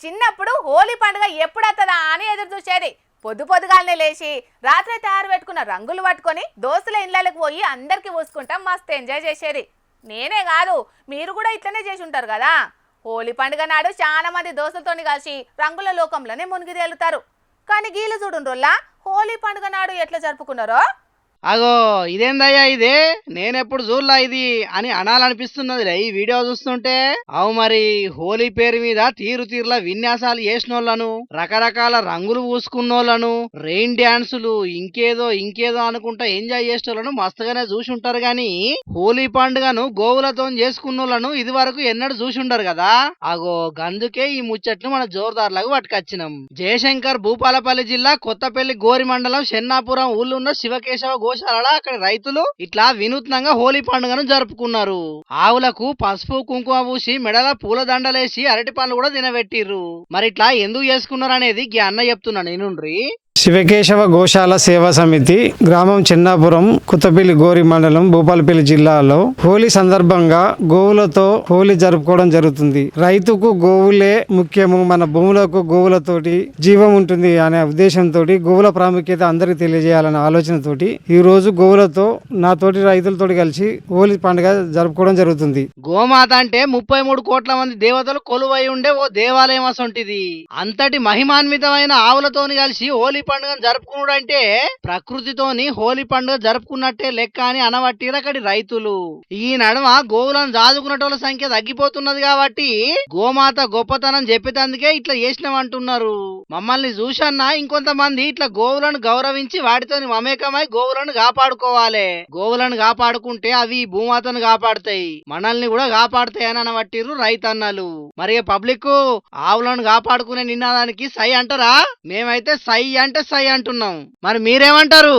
చిన్నప్పుడు హోలీ పండుగ ఎప్పుడొస్తుందా అని ఎదురు చూసేది. పొద్దుగాలనే లేచి రాత్రి తయారు పెట్టుకున్న రంగులు పట్టుకొని దోస్తుల ఇళ్ళకి పోయి అందరికి పూసుకుంటాం, మస్తు ఎంజాయ్ చేసేది. నేనే కాదు, మీరు కూడా ఇట్లనే చేసి ఉంటారు కదా. హోలీ పండుగ నాడు చాలా మంది దోస్తులతోని కలిసి రంగుల లోకంలోనే మునిగి తేలుతారు. కానీ గీలు చూడుండ్రోల్లా హోలీ పండుగ నాడు ఎట్లా జరుపుకున్నారో. అగో ఇదేందయ్యా ఇదే నేనెప్పుడు చూడలా ఇది అని అనాలనిపిస్తున్నది ఈ వీడియో చూస్తుంటే. అవు మరి హోలీ పేరు మీద తీరుల విన్యాసాలు చేసినోళ్లను, రకరకాల రంగులు పూసుకున్నోళ్లను, రెయిన్ డాన్సులు ఇంకేదో అనుకుంటా ఎంజాయ్ చేసేటోళ్లను మస్తుగానే చూసి ఉంటారు గాని హోలీ పండుగను గోవులతో చేసుకున్నోళ్లను ఇది వరకు ఎన్నడూ చూసి ఉండరు కదా. అగో గందుకే ఈ ముచ్చట్లు మన జోరుదార్లకు పట్టుకొచ్చినాం. జయశంకర్ భూపాలపల్లి జిల్లా కొత్తపల్లి గోరి మండలం షెన్నాపురం ఊళ్ళో ఉన్న శివకేశవ గోశాల అక్కడ రైతులు ఇట్లా వినూత్నంగా హోలీ పండుగను జరుపుకున్నారు. ఆవులకు పసుపు కుంకుమ పూసి మెడల పూల దండలేసి అరటి పండ్లు కూడా తినబెట్టిర్రు. మరి ఇట్లా ఎందుకు చేసుకున్నారు అనేది అన్న చెప్తున్నా నేనుండ్రి. శివకేశవ గోశాల సేవా సమితి, గ్రామం చిన్నాపురం, కొత్తపల్లి గోరి మండలం, భూపాలపల్లి జిల్లాలో హోలీ సందర్భంగా గోవులతో హోలీ జరుపుకోవడం జరుగుతుంది. రైతుకు గోవులే ముఖ్యము, మన భూములకు గోవులతోటి జీవం ఉంటుంది అనే ఉద్దేశంతో గోవుల ప్రాముఖ్యత అందరికి తెలియజేయాలనే ఆలోచనతోటి ఈ రోజు గోవులతో నాతోటి రైతులతో కలిసి హోలీ పండుగ జరుపుకోవడం జరుగుతుంది. గోమాత అంటే 33 కోట్ల మంది దేవతలు కొలువై ఉండే ఓ దేవాలయం అసొంటిది. అంతటి మహిమాన్వితమైన ఆవులతోని కలిసి హోలీ పండుగ జరుపుకున్నాడు అంటే ప్రకృతితోని హోలీ పండుగ జరుపుకున్నట్టే లెక్క అని అనబట్టిరు అక్కడి రైతులు. ఈ నడుమ గోవులను దాదుకునేటోళ్ళ సంఖ్య తగ్గిపోతున్నది కాబట్టి గోమాత గొప్పతనం చెప్పేటందుకే ఇట్లా చేసినామంటున్నారు. మమ్మల్ని చూసన్నా ఇంకొంతమంది ఇట్లా గోవులను గౌరవించి వాటితోని మమేకమై గోవులను కాపాడుకోవాలి. గోవులను కాపాడుకుంటే అవి భూమాతను కాపాడుతాయి, మనల్ని కూడా కాపాడుతాయి అని అనబట్టిరు రైతన్నలు. మరి పబ్లిక్ ఆవులను కాపాడుకునే నినాదానికి సై అంటారా? మేమైతే సై అంటే సై అంటున్నాం. మరి మీరేమంటారు?